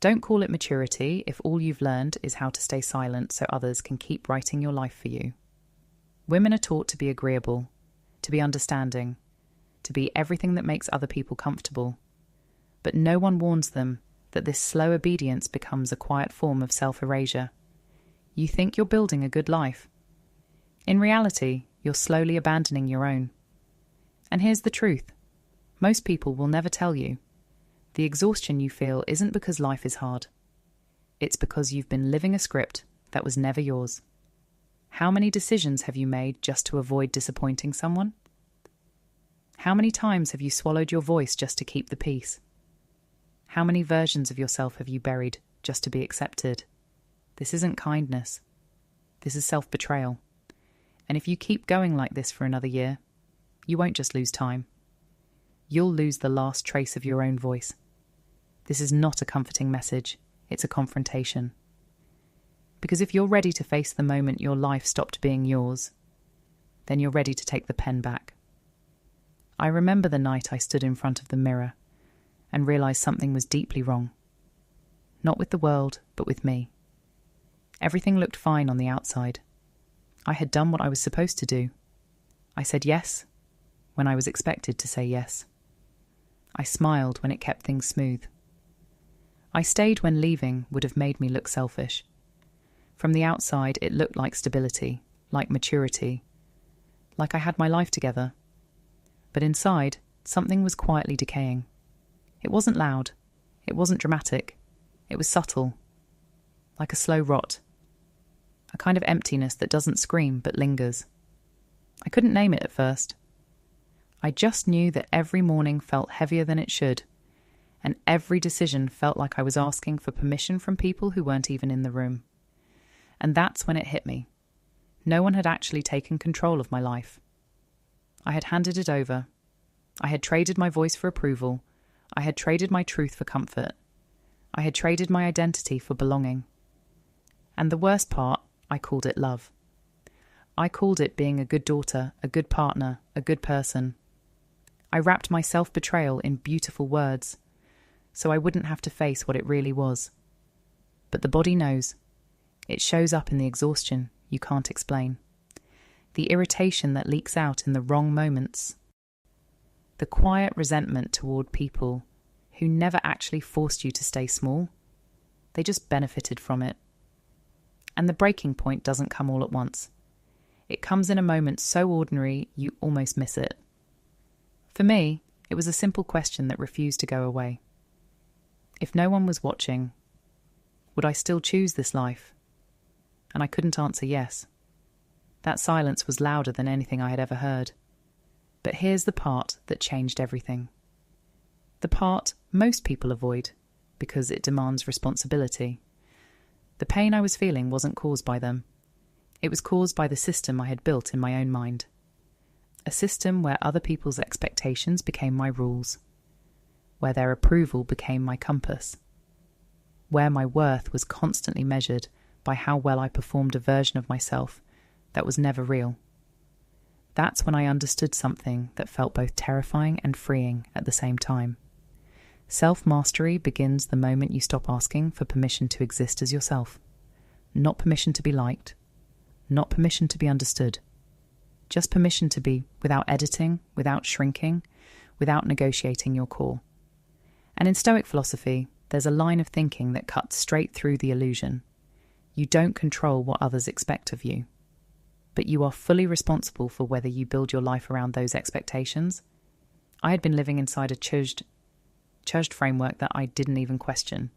Don't call it maturity if all you've learned is how to stay silent so others can keep writing your life for you. Women are taught to be agreeable, to be understanding, to be everything that makes other people comfortable. But no one warns them that this slow obedience becomes a quiet form of self-erasure. You think you're building a good life. In reality, you're slowly abandoning your own. And here's the truth. Most people will never tell you. The exhaustion you feel isn't because life is hard. It's because you've been living a script that was never yours. How many decisions have you made just to avoid disappointing someone? How many times have you swallowed your voice just to keep the peace? How many versions of yourself have you buried just to be accepted? This isn't kindness. This is self-betrayal. And if you keep going like this for another year, you won't just lose time. You'll lose the last trace of your own voice. This is not a comforting message. It's a confrontation. Because if you're ready to face the moment your life stopped being yours, then you're ready to take the pen back. I remember the night I stood in front of the mirror and realised something was deeply wrong. Not with the world, but with me. Everything looked fine on the outside. I had done what I was supposed to do. I said yes when I was expected to say yes. I smiled when it kept things smooth. I stayed when leaving would have made me look selfish. From the outside, it looked like stability, like maturity, like I had my life together. But inside, something was quietly decaying. It wasn't loud. It wasn't dramatic. It was subtle, like a slow rot. A kind of emptiness that doesn't scream but lingers. I couldn't name it at first. I just knew that every morning felt heavier than it should, and every decision felt like I was asking for permission from people who weren't even in the room. And that's when it hit me. No one had actually taken control of my life. I had handed it over. I had traded my voice for approval. I had traded my truth for comfort. I had traded my identity for belonging. And the worst part, I called it love. I called it being a good daughter, a good partner, a good person. I wrapped my self-betrayal in beautiful words, so I wouldn't have to face what it really was. But the body knows. It shows up in the exhaustion you can't explain. The irritation that leaks out in the wrong moments. The quiet resentment toward people who never actually forced you to stay small. They just benefited from it. And the breaking point doesn't come all at once. It comes in a moment so ordinary you almost miss it. For me, it was a simple question that refused to go away. If no one was watching, would I still choose this life? And I couldn't answer yes. That silence was louder than anything I had ever heard. But here's the part that changed everything. The part most people avoid because it demands responsibility. The pain I was feeling wasn't caused by them. It was caused by the system I had built in my own mind. A system where other people's expectations became my rules, where their approval became my compass, where my worth was constantly measured by how well I performed a version of myself that was never real. That's when I understood something that felt both terrifying and freeing at the same time. Self-mastery begins the moment you stop asking for permission to exist as yourself. Not permission to be liked, not permission to be understood. Just permission to be without editing, without shrinking, without negotiating your core. And in Stoic philosophy, there's a line of thinking that cuts straight through the illusion. You don't control what others expect of you, but you are fully responsible for whether you build your life around those expectations. I had been living inside a churched framework that I didn't even question.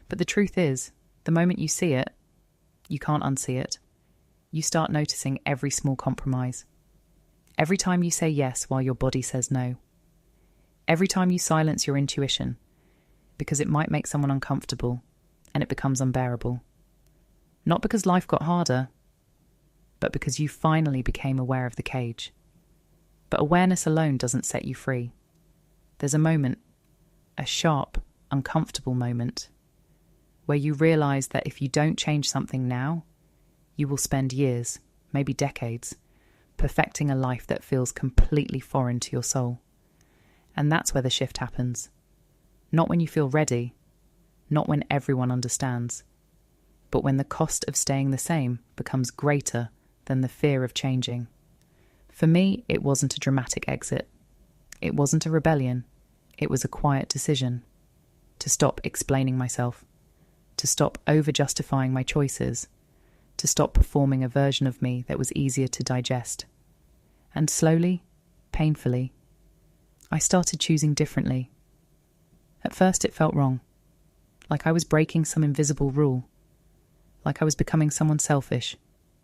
But the truth is, the moment you see it, you can't unsee it. You start noticing every small compromise. Every time you say yes while your body says no. Every time you silence your intuition, because it might make someone uncomfortable and it becomes unbearable. Not because life got harder, but because you finally became aware of the cage. But awareness alone doesn't set you free. There's a moment, a sharp, uncomfortable moment, where you realize that if you don't change something now, you will spend years, maybe decades, perfecting a life that feels completely foreign to your soul. And that's where the shift happens. Not when you feel ready, not when everyone understands, but when the cost of staying the same becomes greater than the fear of changing. For me, it wasn't a dramatic exit. It wasn't a rebellion. It was a quiet decision to stop explaining myself, to stop over-justifying my choices, to stop performing a version of me that was easier to digest. And slowly, painfully, I started choosing differently. At first it felt wrong, like I was breaking some invisible rule, like I was becoming someone selfish,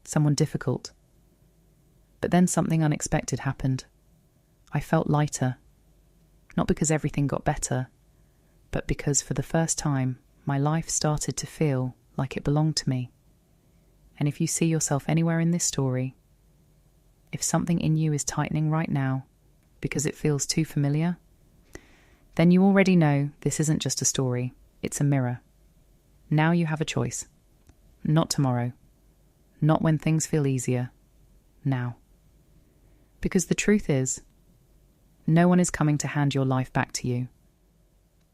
someone difficult. But then something unexpected happened. I felt lighter, not because everything got better, but because for the first time my life started to feel like it belonged to me. And if you see yourself anywhere in this story, if something in you is tightening right now because it feels too familiar, then you already know this isn't just a story, it's a mirror. Now you have a choice. Not tomorrow. Not when things feel easier. Now. Because the truth is, no one is coming to hand your life back to you.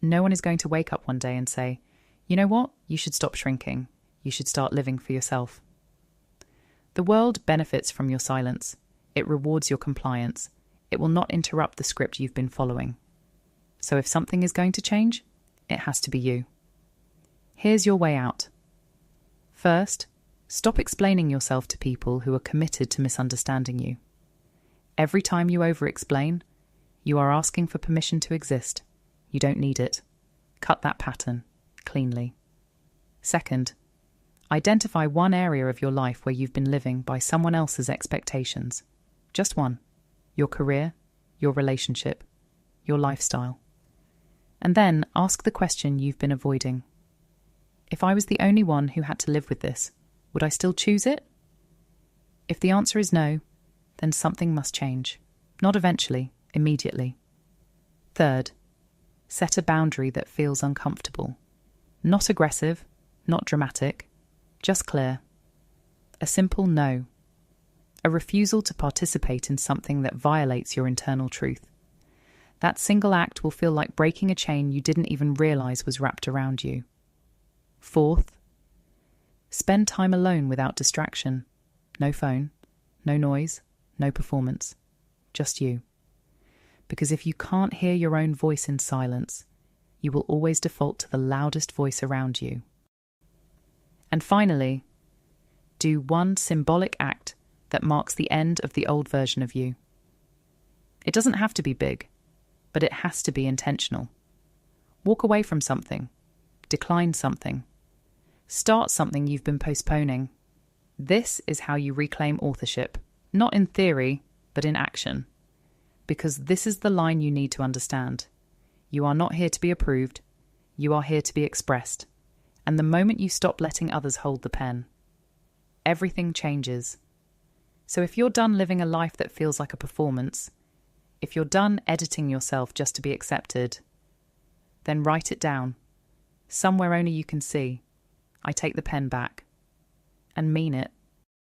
No one is going to wake up one day and say, you know what, you should stop shrinking. You should start living for yourself. The world benefits from your silence. It rewards your compliance. It will not interrupt the script you've been following. So if something is going to change, it has to be you. Here's your way out. First, stop explaining yourself to people who are committed to misunderstanding you. Every time you over-explain, you are asking for permission to exist. You don't need it. Cut that pattern cleanly. Second, identify one area of your life where you've been living by someone else's expectations. Just one. Your career, your relationship, your lifestyle. And then ask the question you've been avoiding. If I was the only one who had to live with this, would I still choose it? If the answer is no, then something must change. Not eventually, immediately. Third, set a boundary that feels uncomfortable. Not aggressive, not dramatic, just clear. A simple no. A refusal to participate in something that violates your internal truth. That single act will feel like breaking a chain you didn't even realize was wrapped around you. Fourth, spend time alone without distraction. No phone, no noise, no performance. Just you. Because if you can't hear your own voice in silence, you will always default to the loudest voice around you. And finally, do one symbolic act that marks the end of the old version of you. It doesn't have to be big, but it has to be intentional. Walk away from something. Decline something. Start something you've been postponing. This is how you reclaim authorship, not in theory, but in action. Because this is the line you need to understand. You are not here to be approved. You are here to be expressed. And the moment you stop letting others hold the pen, everything changes. So if you're done living a life that feels like a performance, if you're done editing yourself just to be accepted, then write it down. Somewhere only you can see. I take the pen back. And mean it.